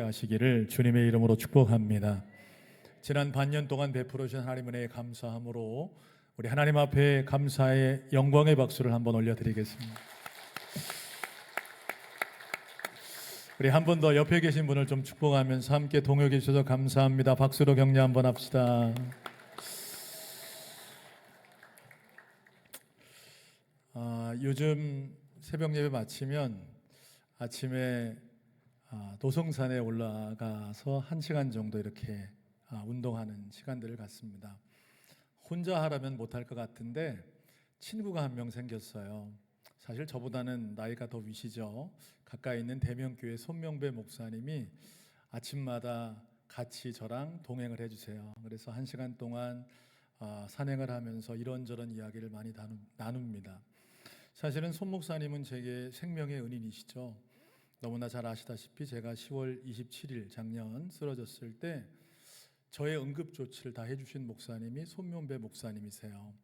하시기를 주님의 이름으로 축복합니다. 지난 반년 동안 베풀어 주신 하나님 은혜에 감사함으로 우리 하나님 앞에 감사의 영광의 박수를 한번 올려드리겠습니다. 우리 한 번 더 옆에 계신 분을 좀 축복하면서 함께 동역해 주셔서 감사합니다. 박수로 격려 한번 합시다. 요즘 새벽 예배 마치면 아침에 도성산에 올라가서 1시간 정도 이렇게 운동하는 시간들을 갖습니다. 혼자 하라면 못할 것 같은데 친구가 한 명 생겼어요. 사실 저보다는 나이가 더 위시죠. 가까이 있는 대명교회 손명배 목사님이 아침마다 같이 저랑 동행을 해주세요. 그래서 1시간 동안 산행을 하면서 이런저런 이야기를 많이 나눕니다. 사실은 손 목사님은 제게 생명의 은인이시죠. 너무나 잘 아시다시피 제가 10월 27일 작년 쓰러졌을 때 저의 응급조치를 다 해주신 목사님이 손명배 목사님이세요.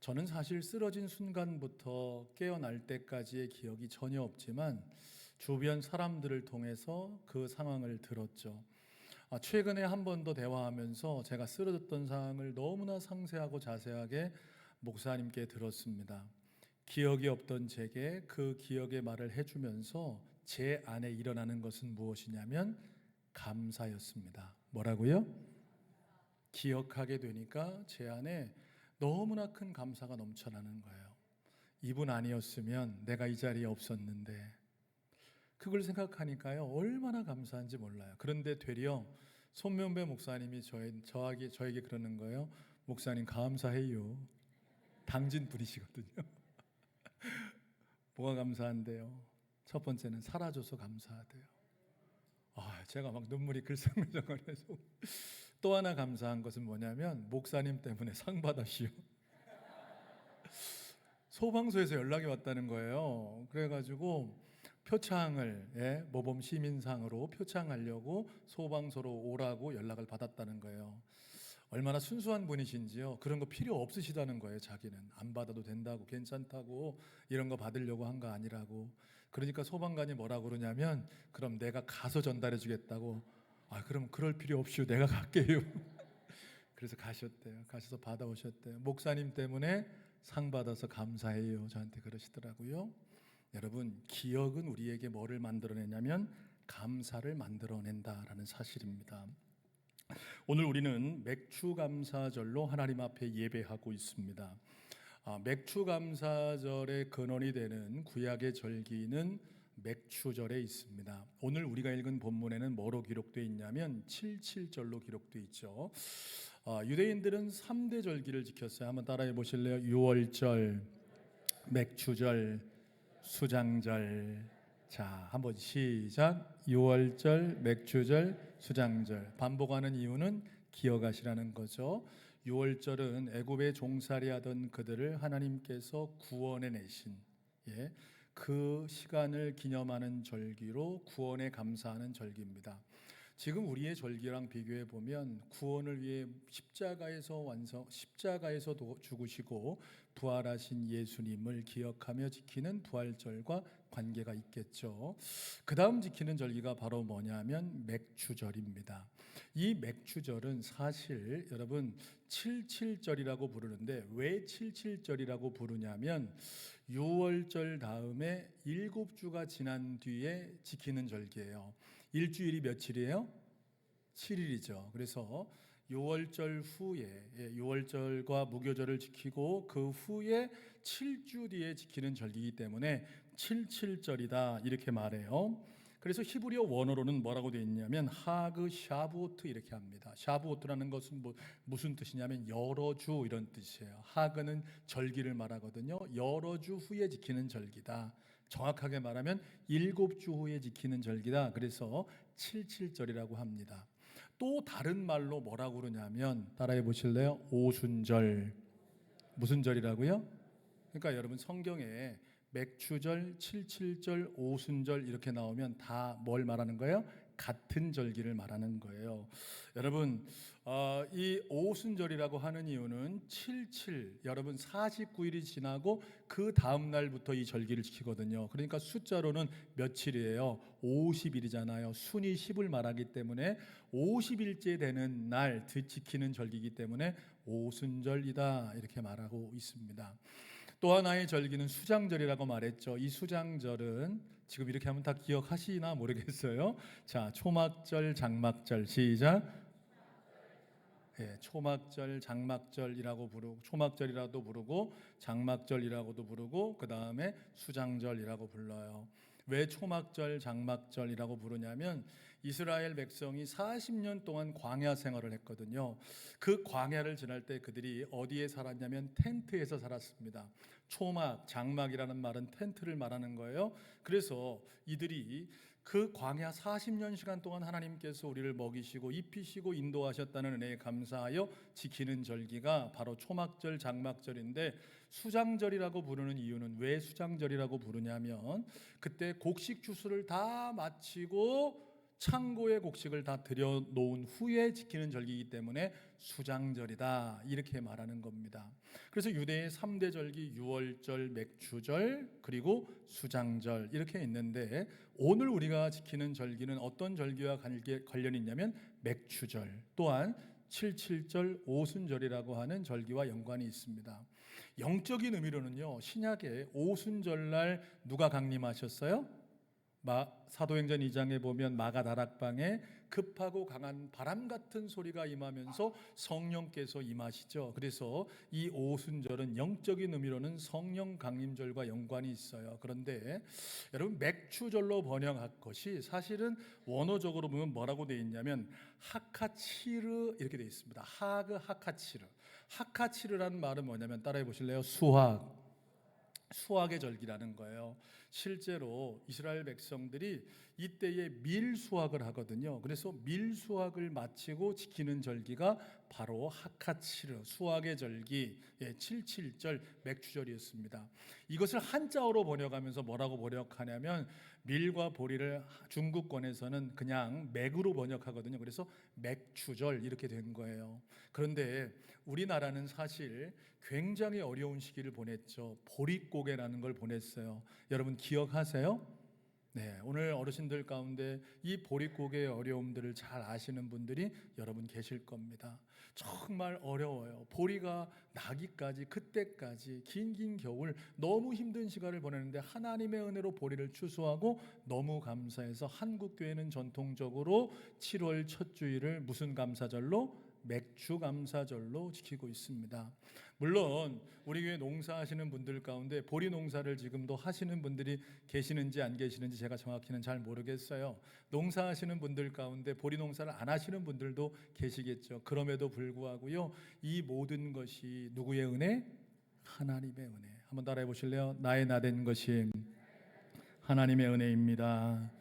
저는 사실 쓰러진 순간부터 깨어날 때까지의 기억이 전혀 없지만 주변 사람들을 통해서 그 상황을 들었죠. 최근에 한 번 더 대화하면서 제가 쓰러졌던 상황을 너무나 상세하고 자세하게 목사님께 들었습니다. 기억이 없던 제게 그 기억의 말을 해주면서 제 안에 일어나는 것은 무엇이냐면 감사였습니다. 뭐라고요? 기억하게 되니까 제 안에 너무나 큰 감사가 넘쳐나는 거예요. 이분 아니었으면 내가 이 자리에 없었는데, 그걸 생각하니까요 얼마나 감사한지 몰라요. 그런데 되려 손명배 목사님이 저에게 그러는 거예요. 목사님 감사해요. 당진 분이시거든요. 뭐가 감사한데요? 첫 번째는 살아줘서 감사하대요. 제가 막 눈물이 글썽글썽해서 또 하나 감사한 것은 뭐냐면 목사님 때문에 상 받았시오. 소방서에서 연락이 왔다는 거예요. 그래가지고 표창을 모범 시민상으로 표창하려고 소방서로 오라고 연락을 받았다는 거예요. 얼마나 순수한 분이신지요. 그런 거 필요 없으시다는 거예요. 자기는 안 받아도 된다고, 괜찮다고, 이런 거 받으려고 한 거 아니라고. 그러니까 소방관이 뭐라고 그러냐면 그럼 내가 가서 전달해 주겠다고. 그럼 그럴 필요 없이요, 내가 갈게요. 그래서 가셨대요. 가셔서 받아오셨대요. 목사님 때문에 상 받아서 감사해요, 저한테 그러시더라고요. 여러분, 기억은 우리에게 뭐를 만들어내냐면 감사를 만들어낸다라는 사실입니다. 오늘 우리는 맥추감사절로 하나님 앞에 예배하고 있습니다. 맥추감사절의 근원이 되는 구약의 절기는 맥추절에 있습니다. 오늘 우리가 읽은 본문에는 뭐로 기록되어 있냐면 77절로 기록되어 있죠. 유대인들은 3대 절기를 지켰어요. 한번 따라해 보실래요? 유월절, 맥추절, 수장절. 자, 한번 시작. 유월절, 맥추절, 수장절. 반복하는 이유는 기억하시라는 거죠. 유월절은 애굽에 종살이하던 그들을 하나님께서 구원해 내신 그 시간을 기념하는 절기로 구원에 감사하는 절기입니다. 지금 우리의 절기랑 비교해 보면 구원을 위해 십자가에서 죽으시고 부활하신 예수님을 기억하며 지키는 부활절과 관계가 있겠죠. 그 다음 지키는 절기가 바로 뭐냐면 맥추절입니다. 이 맥추절은 사실 여러분 77절이라고 부르는데 왜 77절이라고 부르냐면 6월절 다음에 7주가 지난 뒤에 지키는 절기예요. 일주일이 며칠이에요? 7일이죠. 그래서 6월절 후에 6월절과 무교절을 지키고 그 후에 7주 뒤에 지키는 절기이기 때문에 77절이다 이렇게 말해요. 그래서 히브리어 원어로는 뭐라고 되어 있냐면 하그 샤부오트 이렇게 합니다. 샤부오트라는 것은 무슨 뜻이냐면 여러 주 이런 뜻이에요. 하그는 절기를 말하거든요. 여러 주 후에 지키는 절기다. 정확하게 말하면 7주 후에 지키는 절기다. 그래서 77절이라고 합니다. 또 다른 말로 뭐라고 그러냐면 따라해 보실래요? 오순절. 무슨 절이라고요? 그러니까 여러분 성경에 맥추절, 77절, 오순절 이렇게 나오면 다 뭘 말하는 거예요? 같은 절기를 말하는 거예요. 여러분, 이 오순절이라고 하는 이유는 77, 여러분 49일이 지나고 그 다음 날부터 이 절기를 지키거든요. 그러니까 숫자로는 며칠이에요? 50일이잖아요. 순이 10을 말하기 때문에 50일째 되는 날 지키는 절기이기 때문에 오순절이다 이렇게 말하고 있습니다. 또 하나의 절기는 수장절이라고 말했죠. 이 수장절은 지금 이렇게 하면 다 기억하시나 모르겠어요. 자, 초막절, 장막절 시작. 예, 초막절, 장막절이라고 부르고 초막절이라도 부르고 장막절이라고도 부르고 그 다음에 수장절이라고 불러요. 왜 초막절, 장막절이라고 부르냐면 이스라엘 백성이 40년 동안 광야 생활을 했거든요. 그 광야를 지날 때 그들이 어디에 살았냐면 텐트에서 살았습니다. 초막, 장막이라는 말은 텐트를 말하는 거예요. 그래서 이들이 그 광야 40년 시간 동안 하나님께서 우리를 먹이시고 입히시고 인도하셨다는 은혜에 감사하여 지키는 절기가 바로 초막절, 장막절인데 수장절이라고 부르는 이유는 왜 수장절이라고 부르냐면 그때 곡식 추수를 다 마치고 창고에 곡식을 다 들여놓은 후에 지키는 절기이기 때문에 수장절이다 이렇게 말하는 겁니다. 그래서 유대의 3대 절기 유월절, 맥추절 그리고 수장절 이렇게 있는데 오늘 우리가 지키는 절기는 어떤 절기와 관련이 있냐면 맥추절 또한 77절 오순절이라고 하는 절기와 연관이 있습니다. 영적인 의미로는요 신약에 오순절날 누가 강림하셨어요? 사도행전 2장에 보면 마가 다락방에 급하고 강한 바람 같은 소리가 임하면서 성령께서 임하시죠. 그래서 이 오순절은 영적인 의미로는 성령 강림절과 연관이 있어요. 그런데 여러분 맥추절로 번역한 것이 사실은 원어적으로 보면 뭐라고 되어 있냐면 하카치르 이렇게 되어 있습니다. 하그 하카치르. 하카치르라는 말은 뭐냐면 따라해 보실래요? 수확의 절기라는 거예요. 실제로 이스라엘 백성들이 이때에 밀수확을 하거든요. 그래서 밀수확을 마치고 지키는 절기가 바로 하카치르 수확의 절기 77절 맥추절이었습니다. 이것을 한자어로 번역하면서 뭐라고 번역하냐면 밀과 보리를 중국권에서는 그냥 맥으로 번역하거든요. 그래서 맥추절 이렇게 된 거예요. 그런데 우리나라는 사실 굉장히 어려운 시기를 보냈죠. 보릿고개라는 걸 보냈어요. 여러분 기억하세요? 네, 오늘 어르신들 가운데 이 보릿고개의 어려움들을 잘 아시는 분들이 여러분 계실 겁니다. 정말 어려워요. 보리가 나기까지 그때까지 긴 겨울 너무 힘든 시간을 보내는데 하나님의 은혜로 보리를 추수하고 너무 감사해서 한국교회는 전통적으로 7월 첫 주일을 무슨 감사절로? 맥주 감사절로 지키고 있습니다. 물론 우리 교회 농사하시는 분들 가운데 보리 농사를 지금도 하시는 분들이 계시는지 안 계시는지 제가 정확히는 잘 모르겠어요. 농사하시는 분들 가운데 보리 농사를 안 하시는 분들도 계시겠죠. 그럼에도 불구하고요, 이 모든 것이 누구의 은혜? 하나님의 은혜. 한번 따라해 보실래요? 나의 나된 것이 하나님의 은혜입니다.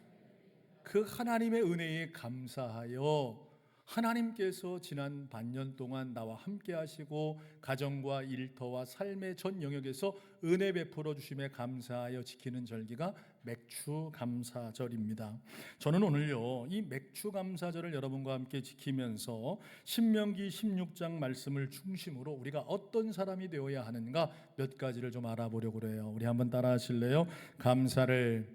그 하나님의 은혜에 감사하여 하나님께서 지난 반년 동안 나와 함께 하시고 가정과 일터와 삶의 전 영역에서 은혜 베풀어 주심에 감사하여 지키는 절기가 맥추감사절입니다. 저는 오늘요 이 맥추감사절을 여러분과 함께 지키면서 신명기 16장 말씀을 중심으로 우리가 어떤 사람이 되어야 하는가 몇 가지를 좀 알아보려고 그래요. 우리 한번 따라 하실래요? 감사를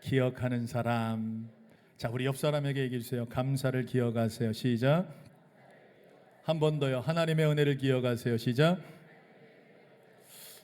기억하는 사람. 자, 우리 옆 사람에게 얘기해 주세요. 감사를 기억하세요. 시작. 한 번 더요. 하나님의 은혜를 기억하세요. 시작.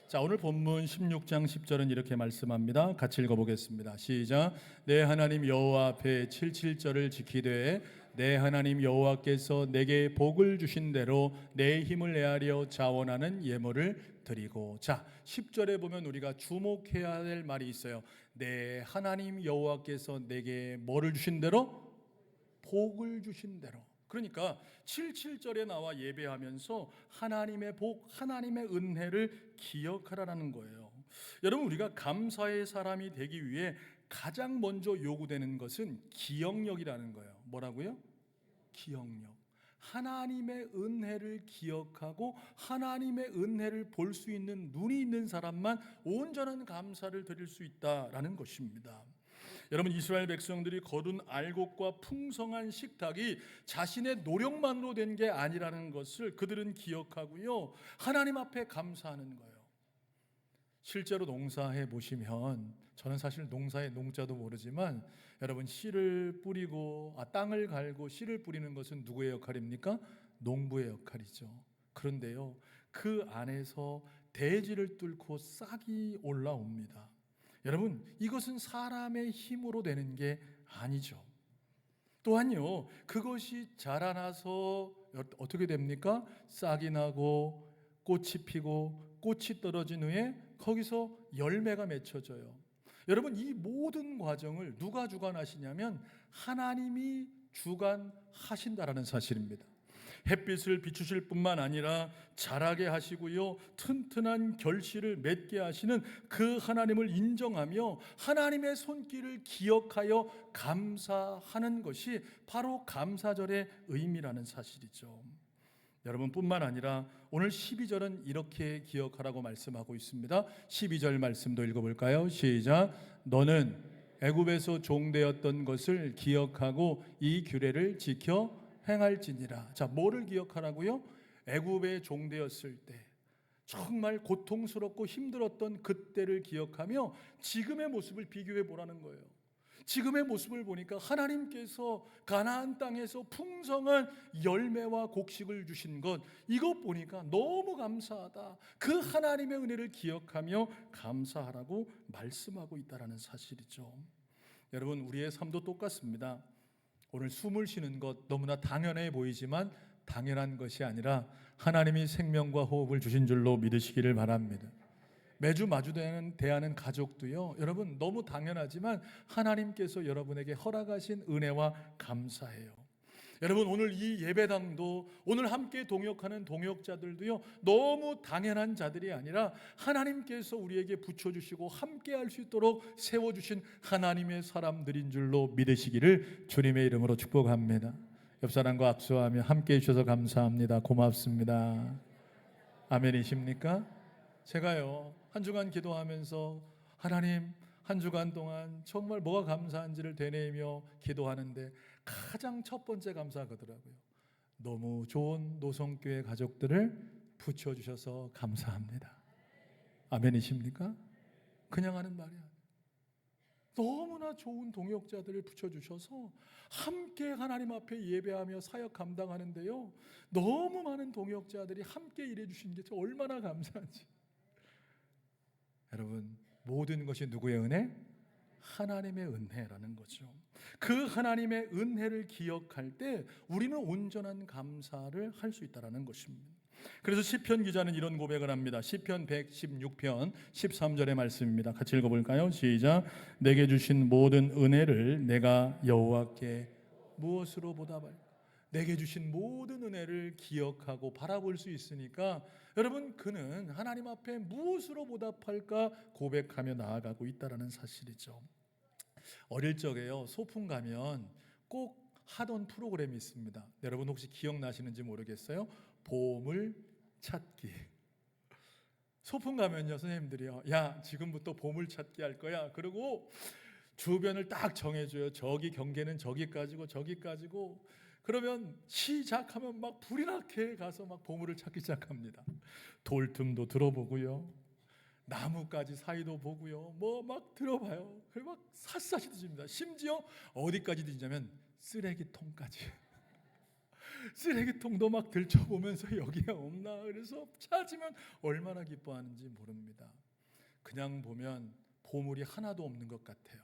자, 오늘 본문 16장 10절은 이렇게 말씀합니다. 같이 읽어보겠습니다. 시작. 내 하나님 여호와 앞에 77절을 지키되 내 하나님 여호와께서 내게 복을 주신 대로 내 힘을 내하려 자원하는 예물을 드리고. 자, 10절에 보면 우리가 주목해야 될 말이 있어요. 내 하나님 여호와께서 내게 뭐를 주신 대로? 복을 주신 대로. 그러니까 77절에 나와 예배하면서 하나님의 복, 하나님의 은혜를 기억하라는 거예요. 여러분 우리가 감사의 사람이 되기 위해 가장 먼저 요구되는 것은 기억력이라는 거예요. 뭐라고요? 기억력. 하나님의 은혜를 기억하고 하나님의 은혜를 볼 수 있는 눈이 있는 사람만 온전한 감사를 드릴 수 있다라는 것입니다. 여러분, 이스라엘 백성들이 거둔 알곡과 풍성한 식탁이 자신의 노력만으로 된 게 아니라는 것을 그들은 기억하고요, 하나님 앞에 감사하는 거예요. 실제로 농사해 보시면, 저는 사실 농사의 농자도 모르지만, 여러분, 씨를 뿌리고 땅을 갈고 씨를 뿌리는 것은 누구의 역할입니까? 농부의 역할이죠. 그런데요, 그 안에서 대지를 뚫고 싹이 올라옵니다. 여러분, 이것은 사람의 힘으로 되는 게 아니죠. 또한요, 그것이 자라나서 어떻게 됩니까? 싹이 나고 꽃이 피고 꽃이 떨어진 후에 거기서 열매가 맺혀져요. 여러분, 이 모든 과정을 누가 주관하시냐면 하나님이 주관하신다라는 사실입니다. 햇빛을 비추실 뿐만 아니라 자라게 하시고요, 튼튼한 결실을 맺게 하시는 그 하나님을 인정하며 하나님의 손길을 기억하여 감사하는 것이 바로 감사절의 의미라는 사실이죠. 여러분, 뿐만 아니라 오늘 12절은 이렇게 기억하라고 말씀하고 있습니다. 12절 말씀도 읽어볼까요? 시작. 너는 애굽에서 종되었던 것을 기억하고 이 규례를 지켜 행할지니라. 자, 뭐를 기억하라고요? 애굽의 종되었을 때 정말 고통스럽고 힘들었던 그때를 기억하며 지금의 모습을 비교해 보라는 거예요. 지금의 모습을 보니까 하나님께서 가나안 땅에서 풍성한 열매와 곡식을 주신 것, 이것 보니까 너무 감사하다. 그 하나님의 은혜를 기억하며 감사하라고 말씀하고 있다는 사실이죠. 여러분, 우리의 삶도 똑같습니다. 오늘 숨을 쉬는 것 너무나 당연해 보이지만 당연한 것이 아니라 하나님이 생명과 호흡을 주신 줄로 믿으시기를 바랍니다. 매주 대하는 가족도요, 여러분, 너무 당연하지만 하나님께서 여러분에게 허락하신 은혜와 감사해요. 여러분, 오늘 이 예배당도, 오늘 함께 동역하는 동역자들도요, 너무 당연한 자들이 아니라 하나님께서 우리에게 붙여주시고 함께 할 수 있도록 세워주신 하나님의 사람들인 줄로 믿으시기를 주님의 이름으로 축복합니다. 옆 사람과 악수하며 함께 해주셔서 감사합니다. 고맙습니다. 아멘이십니까? 제가요, 한 주간 기도하면서 하나님, 한 주간 동안 정말 뭐가 감사한지를 되뇌이며 기도하는데 가장 첫 번째 감사하더라고요. 너무 좋은 노성교회 가족들을 붙여주셔서 감사합니다. 아멘이십니까? 그냥 하는 말이 아니에요. 너무나 좋은 동역자들을 붙여주셔서 함께 하나님 앞에 예배하며 사역 감당하는데요, 너무 많은 동역자들이 함께 일해주신 게 얼마나 감사한지. 여러분, 모든 것이 누구의 은혜? 하나님의 은혜라는 거죠. 그 하나님의 은혜를 기억할 때 우리는 온전한 감사를 할 수 있다는 것입니다. 그래서 시편 기자는 이런 고백을 합니다. 시편 116편 13절의 말씀입니다. 같이 읽어볼까요? 시작. 내게 주신 모든 은혜를 내가 여호와께 무엇으로 보답할까? 내게 주신 모든 은혜를 기억하고 바라볼 수 있으니까 여러분, 그는 하나님 앞에 무엇으로 보답할까 고백하며 나아가고 있다는 사실이죠. 어릴 적에요, 소풍 가면 꼭 하던 프로그램이 있습니다. 여러분 혹시 기억나시는지 모르겠어요. 보물 찾기. 소풍 가면요, 선생님들이요, 야, 지금부터 보물 찾기 할 거야. 그리고 주변을 딱 정해줘요. 저기 경계는 저기까지고 저기까지고. 그러면 시작하면 막 불이 나게 가서 막 보물을 찾기 시작합니다. 돌틈도 들어보고요, 나무까지 사이도 보고요, 뭐 막 들어봐요. 그리고 막 샅샅이 뒤집니다. 심지어 어디까지 뒤지냐면 쓰레기통까지. 쓰레기통도 막 들춰보면서 여기에 없나, 그래서 찾으면 얼마나 기뻐하는지 모릅니다. 그냥 보면 보물이 하나도 없는 것 같아요.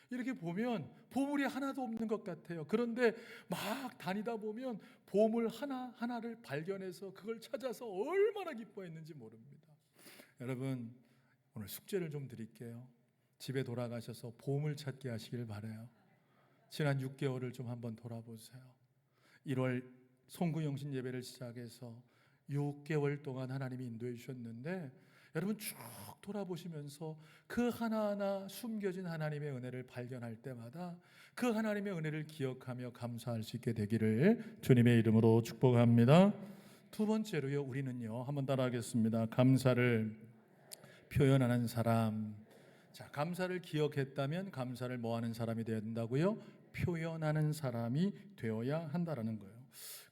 이렇게 보면 보물이 하나도 없는 것 같아요. 그런데 막 다니다 보면 보물 하나하나를 발견해서 그걸 찾아서 얼마나 기뻐했는지 모릅니다. 여러분, 오늘 숙제를 좀 드릴게요. 집에 돌아가셔서 보물 찾기 하시길 바라요. 지난 6개월을 좀 한번 돌아보세요. 1월 송구영신 예배를 시작해서 6개월 동안 하나님이 인도해 주셨는데, 여러분 쭉 돌아보시면서 그 하나하나 숨겨진 하나님의 은혜를 발견할 때마다 그 하나님의 은혜를 기억하며 감사할 수 있게 되기를 주님의 이름으로 축복합니다. 두 번째로요, 우리는요, 한번 따라하겠습니다. 감사를 표현하는 사람. 자, 감사를 기억했다면 감사를 뭐 하는 사람이 되어야 된다고요? 표현하는 사람이 되어야 한다라는 거예요.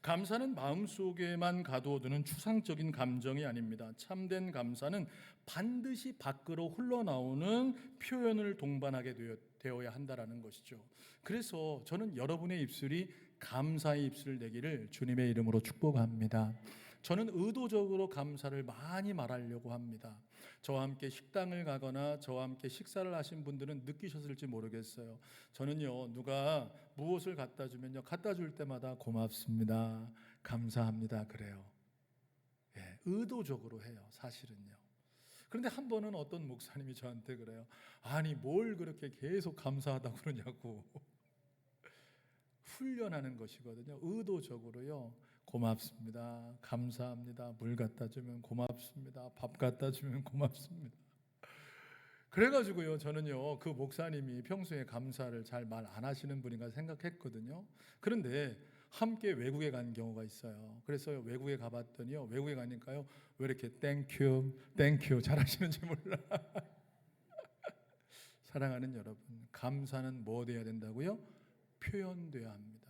감사는 마음속에만 가두어두는 추상적인 감정이 아닙니다. 참된 감사는 반드시 밖으로 흘러나오는 표현을 동반하게 되어야 한다라는 것이죠. 그래서 저는 여러분의 입술이 감사의 입술을 내기를 주님의 이름으로 축복합니다. 저는 의도적으로 감사를 많이 말하려고 합니다. 저와 함께 식당을 가거나 저와 함께 식사를 하신 분들은 느끼셨을지 모르겠어요. 저는요, 누가 무엇을 갖다 주면요, 갖다 줄 때마다 고맙습니다, 감사합니다 그래요. 예, 의도적으로 해요, 사실은요. 그런데 한 번은 어떤 목사님이 저한테 그래요. 아니 뭘 그렇게 계속 감사하다고 그러냐고. 훈련하는 것이거든요. 의도적으로요. 고맙습니다, 감사합니다, 물 갖다 주면 고맙습니다, 밥 갖다 주면 고맙습니다. 그래가지고요, 저는요, 그 목사님이 평소에 감사를 잘 말 안 하시는 분인가 생각했거든요. 그런데 함께 외국에 간 경우가 있어요. 그래서 외국에 가봤더니요, 외국에 가니까요, 왜 이렇게 땡큐 땡큐 잘하시는지 몰라. 사랑하는 여러분, 감사는 뭐 돼야 된다고요? 표현돼야 합니다.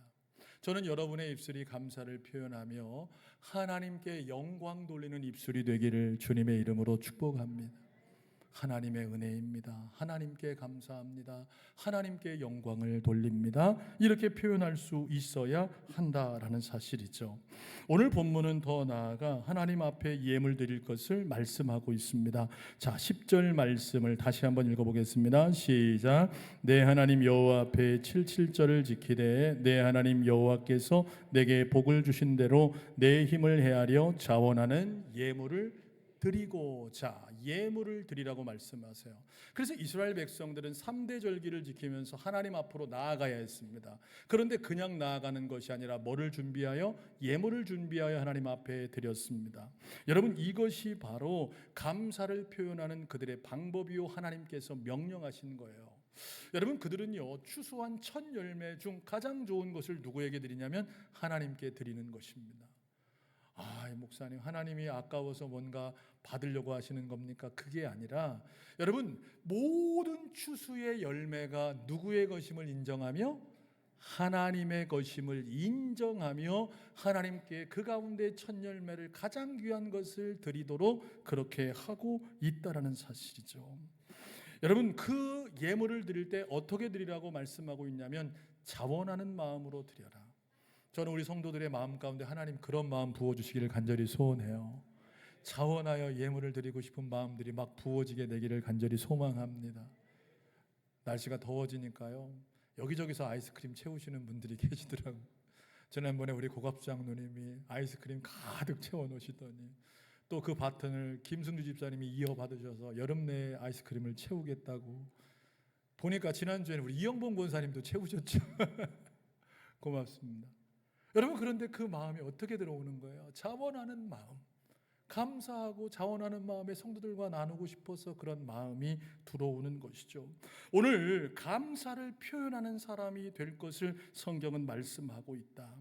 저는 여러분의 입술이 감사를 표현하며 하나님께 영광 돌리는 입술이 되기를 주님의 이름으로 축복합니다. 하나님의 은혜입니다. 하나님께 감사합니다. 하나님께 영광을 돌립니다. 이렇게 표현할 수 있어야 한다라는 사실이죠. 오늘 본문은 더 나아가 하나님 앞에 예물 드릴 것을 말씀하고 있습니다. 자, 10절 말씀을 다시 한번 읽어보겠습니다. 시작. 내 하나님 여호와 앞에 77절을 지키되 내 하나님 여호와께서 내게 복을 주신 대로 내 힘을 헤아려 자원하는 예물을 드리고자, 예물을 드리라고 말씀하세요. 그래서 이스라엘 백성들은 3대 절기를 지키면서 하나님 앞으로 나아가야 했습니다. 그런데 그냥 나아가는 것이 아니라 뭐를 준비하여? 예물을 준비하여 하나님 앞에 드렸습니다. 여러분, 이것이 바로 감사를 표현하는 그들의 방법이요, 하나님께서 명령하신 거예요. 여러분, 그들은요, 추수한 첫 열매 중 가장 좋은 것을 누구에게 드리냐면 하나님께 드리는 것입니다. 목사님, 하나님이 아까워서 뭔가 받으려고 하시는 겁니까? 그게 아니라, 여러분, 모든 추수의 열매가 누구의 것임을 인정하며 하나님의 것임을 인정하며 하나님께 그 가운데 첫 열매를, 가장 귀한 것을 드리도록 그렇게 하고 있다라는 사실이죠. 여러분, 그 예물을 드릴 때 어떻게 드리라고 말씀하고 있냐면 자원하는 마음으로 드려라. 저는 우리 성도들의 마음 가운데 하나님 그런 마음 부어주시기를 간절히 소원해요. 자원하여 예물을 드리고 싶은 마음들이 막 부어지게 되기를 간절히 소망합니다. 날씨가 더워지니까요, 여기저기서 아이스크림 채우시는 분들이 계시더라고요. 지난번에 우리 고갑장 누님이 아이스크림 가득 채워놓으시더니 또 그 바톤을 김승주 집사님이 이어받으셔서 여름 내에 아이스크림을 채우겠다고. 보니까 지난주에는 우리 이영봉 권사님도 채우셨죠. 고맙습니다. 여러분, 그런데 그 마음이 어떻게 들어오는 거예요? 자원하는 마음, 감사하고 자원하는 마음에 성도들과 나누고 싶어서 그런 마음이 들어오는 것이죠. 오늘 감사를 표현하는 사람이 될 것을 성경은 말씀하고 있다.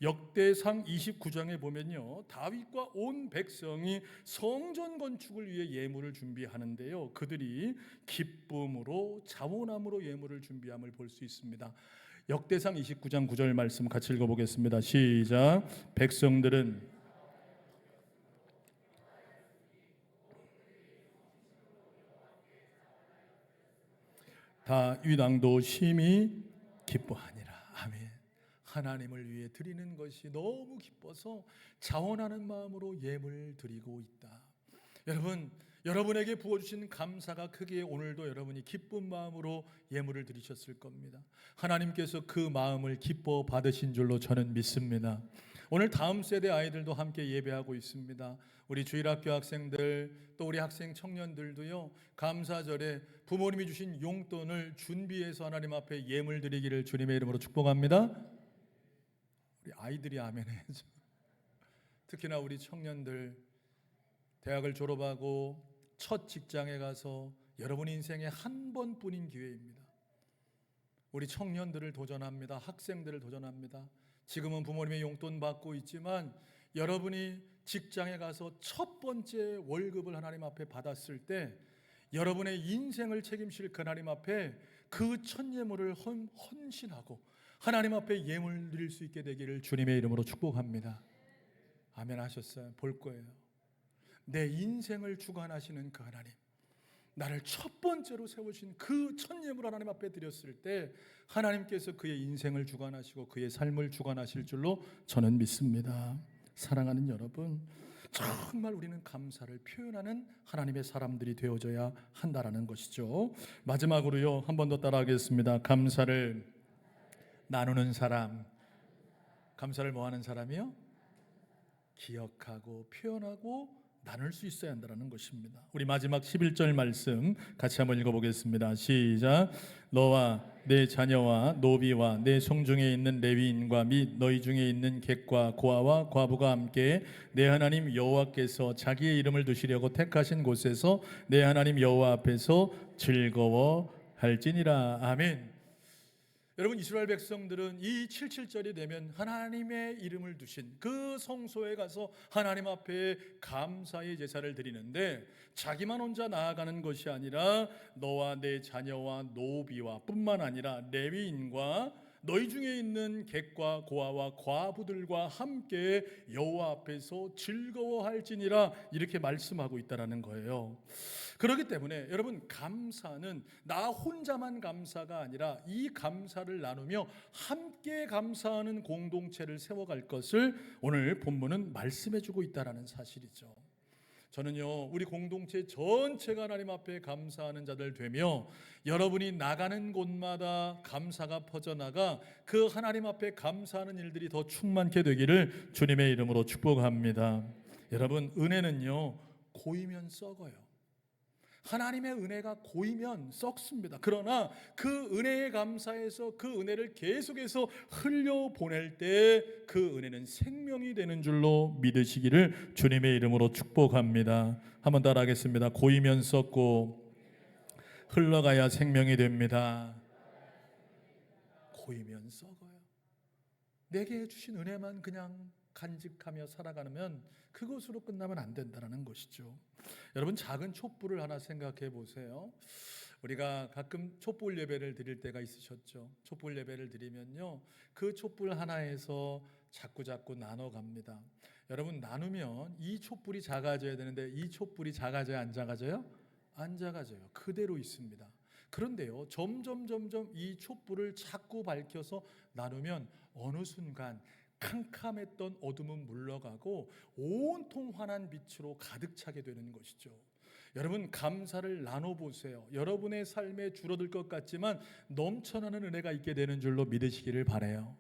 역대상 29장에 보면요, 다윗과 온 백성이 성전 건축을 위해 예물을 준비하는데요, 그들이 기쁨으로 자원함으로 예물을 준비함을 볼 수 있습니다. 역대상 29장 9절 말씀 같이 읽어보겠습니다. 시작. 백성들은 다윗 왕도 심히 기뻐하니라. 아멘. 하나님을 위해 드리는 것이 너무 기뻐서 자원하는 마음으로 예물 드리고 있다. 여러분, 여러분에게 부어주신 감사가 크기에 오늘도 여러분이 기쁜 마음으로 예물을 드리셨을 겁니다. 하나님께서 그 마음을 기뻐 받으신 줄로 저는 믿습니다. 오늘 다음 세대 아이들도 함께 예배하고 있습니다. 우리 주일학교 학생들, 또 우리 학생 청년들도요, 감사절에 부모님이 주신 용돈을 준비해서 하나님 앞에 예물 드리기를 주님의 이름으로 축복합니다. 우리 아이들이 아멘 해야죠. 특히나 우리 청년들, 대학을 졸업하고 첫 직장에 가서 여러분 인생에 한 번뿐인 기회입니다. 우리 청년들을 도전합니다. 학생들을 도전합니다. 지금은 부모님의 용돈 받고 있지만 여러분이 직장에 가서 첫 번째 월급을 하나님 앞에 받았을 때 여러분의 인생을 책임질 그 하나님 앞에 그 첫 예물을 헌신하고 하나님 앞에 예물 드릴 수 있게 되기를 주님의 이름으로 축복합니다. 아멘 하셨어요? 볼 거예요. 내 인생을 주관하시는 그 하나님, 나를 첫 번째로 세우신 그 첫 예물 하나님 앞에 드렸을 때 하나님께서 그의 인생을 주관하시고 그의 삶을 주관하실 줄로 저는 믿습니다. 사랑하는 여러분, 정말 우리는 감사를 표현하는 하나님의 사람들이 되어져야 한다라는 것이죠. 마지막으로요, 한 번 더 따라하겠습니다. 감사를 나누는 사람. 감사를 뭐 하는 사람이요? 기억하고 표현하고 나눌 수 있어야 한다는 것입니다. 우리 마지막 11절 말씀 같이 한번 읽어보겠습니다. 시작. 너와 내 자녀와 노비와 내 성중에 있는 레위인과 및 너희 중에 있는 객과 고아와 과부가 함께 내 하나님 여호와께서 자기의 이름을 두시려고 택하신 곳에서 내 하나님 여호와 앞에서 즐거워할지니라. 아멘. 여러분, 이스라엘 백성들은 이 77절이 되면 하나님의 이름을 두신 그 성소에 가서 하나님 앞에 감사의 제사를 드리는데 자기만 혼자 나아가는 것이 아니라 너와 내 자녀와 노비와 뿐만 아니라 레위인과 너희 중에 있는 객과 고아와 과부들과 함께 여호와 앞에서 즐거워할지니라 이렇게 말씀하고 있다라는 거예요. 그렇기 때문에 여러분, 감사는 나 혼자만 감사가 아니라 이 감사를 나누며 함께 감사하는 공동체를 세워갈 것을 오늘 본문은 말씀해주고 있다라는 사실이죠. 저는요, 우리 공동체 전체가 하나님 앞에 감사하는 자들 되며 여러분이 나가는 곳마다 감사가 퍼져나가 그 하나님 앞에 감사하는 일들이 더 충만케 되기를 주님의 이름으로 축복합니다. 여러분, 은혜는요 고이면 썩어요. 하나님의 은혜가 고이면 썩습니다. 그러나 그 은혜에 감사해서 그 은혜를 계속해서 흘려보낼 때 그 은혜는 생명이 되는 줄로 믿으시기를 주님의 이름으로 축복합니다. 한번 따라하겠습니다. 고이면 썩고 흘러가야 생명이 됩니다. 고이면 썩어요. 내게 주신 은혜만 그냥 간직하며 살아가면 그것으로 끝나면 안 된다는 것이죠. 여러분, 작은 촛불을 하나 생각해 보세요. 우리가 가끔 촛불 예배를 드릴 때가 있으셨죠. 촛불 예배를 드리면요, 그 촛불 하나에서 자꾸 나눠갑니다. 여러분, 나누면 이 촛불이 작아져야 되는데 이 촛불이 작아져요, 안 작아져요? 안 작아져요. 그대로 있습니다. 그런데요, 점점 이 촛불을 자꾸 밝혀서 나누면 어느 순간 캄캄했던 어둠은 물러가고 온통 환한 빛으로 가득 차게 되는 것이죠. 여러분, 감사를 나눠보세요. 여러분의 삶에 줄어들 것 같지만 넘쳐나는 은혜가 있게 되는 줄로 믿으시기를 바라요.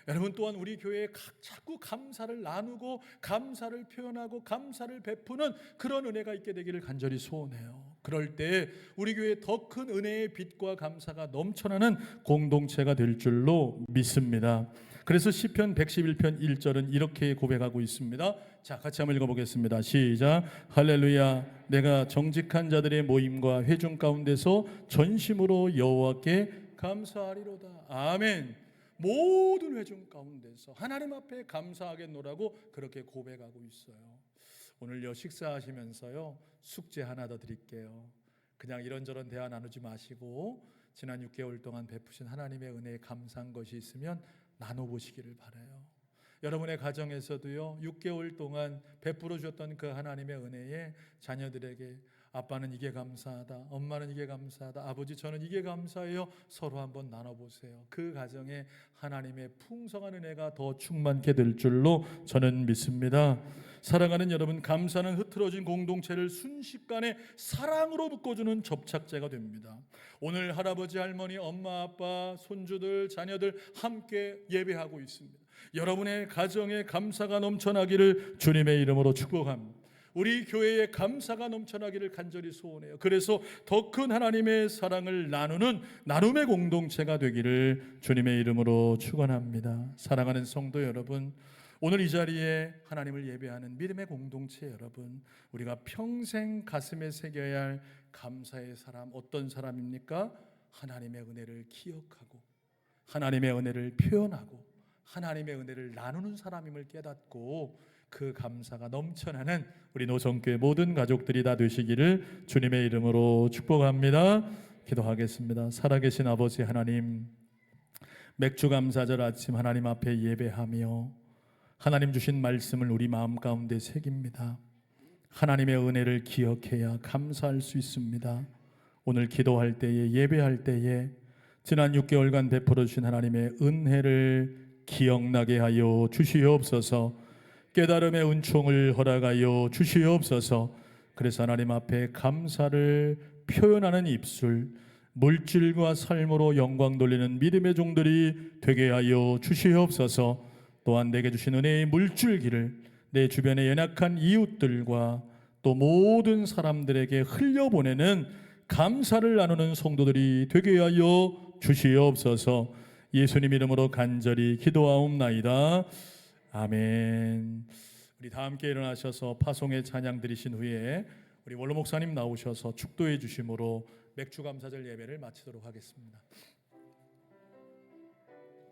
여러분, 또한 우리 교회에 자꾸 감사를 나누고 감사를 표현하고 감사를 베푸는 그런 은혜가 있게 되기를 간절히 소원해요. 그럴 때 우리 교회에 더 큰 은혜의 빛과 감사가 넘쳐나는 공동체가 될 줄로 믿습니다. 그래서 시편 111편 1절은 이렇게 고백하고 있습니다. 자, 같이 한번 읽어보겠습니다. 시작. 할렐루야. 내가 정직한 자들의 모임과 회중 가운데서 전심으로 여호와께 감사하리로다. 아멘. 모든 회중 가운데서 하나님 앞에 감사하겠노라고 그렇게 고백하고 있어요. 오늘요, 식사하시면서요, 숙제 하나 더 드릴게요. 그냥 이런저런 대화 나누지 마시고 지난 6개월 동안 베푸신 하나님의 은혜에 감사한 것이 있으면 나눠보시기를 바라요. 여러분의 가정에서도요, 6개월 동안 베풀어 주셨던 그 하나님의 은혜에 자녀들에게 아빠는 이게 감사하다, 엄마는 이게 감사하다, 아버지 저는 이게 감사해요, 서로 한번 나눠보세요. 그 가정에 하나님의 풍성한 은혜가 더 충만케 될 줄로 저는 믿습니다. 사랑하는 여러분, 감사는 흐트러진 공동체를 순식간에 사랑으로 묶어주는 접착제가 됩니다. 오늘 할아버지, 할머니, 엄마, 아빠, 손주들, 자녀들 함께 예배하고 있습니다. 여러분의 가정에 감사가 넘쳐나기를 주님의 이름으로 축복합니다. 우리 교회에 감사가 넘쳐나기를 간절히 소원해요. 그래서 더 큰 하나님의 사랑을 나누는 나눔의 공동체가 되기를 주님의 이름으로 축원합니다. 사랑하는 성도 여러분, 오늘 이 자리에 하나님을 예배하는 믿음의 공동체 여러분, 우리가 평생 가슴에 새겨야 할 감사의 사람, 어떤 사람입니까? 하나님의 은혜를 기억하고 하나님의 은혜를 표현하고 하나님의 은혜를 나누는 사람임을 깨닫고 그 감사가 넘쳐나는 우리 노성교회 모든 가족들이 다 되시기를 주님의 이름으로 축복합니다. 기도하겠습니다. 살아계신 아버지 하나님, 맥주 감사절 아침 하나님 앞에 예배하며 하나님 주신 말씀을 우리 마음 가운데 새깁니다. 하나님의 은혜를 기억해야 감사할 수 있습니다. 오늘 기도할 때에, 예배할 때에 지난 6개월간 베풀어 주신 하나님의 은혜를 기억나게 하여 주시옵소서. 깨달음의 은총을 허락하여 주시옵소서. 그래서 하나님 앞에 감사를 표현하는 입술, 물질과 삶으로 영광 돌리는 믿음의 종들이 되게 하여 주시옵소서. 또한 내게 주신 은혜의 물줄기를 내 주변의 연약한 이웃들과 또 모든 사람들에게 흘려보내는 감사를 나누는 성도들이 되게 하여 주시옵소서. 예수님 이름으로 간절히 기도하옵나이다. 아멘. 우리 다 함께 일어나셔서 파송의 찬양 드리신 후에 우리 원로 목사님 나오셔서 축도해 주심으로 맥주 감사절 예배를 마치도록 하겠습니다.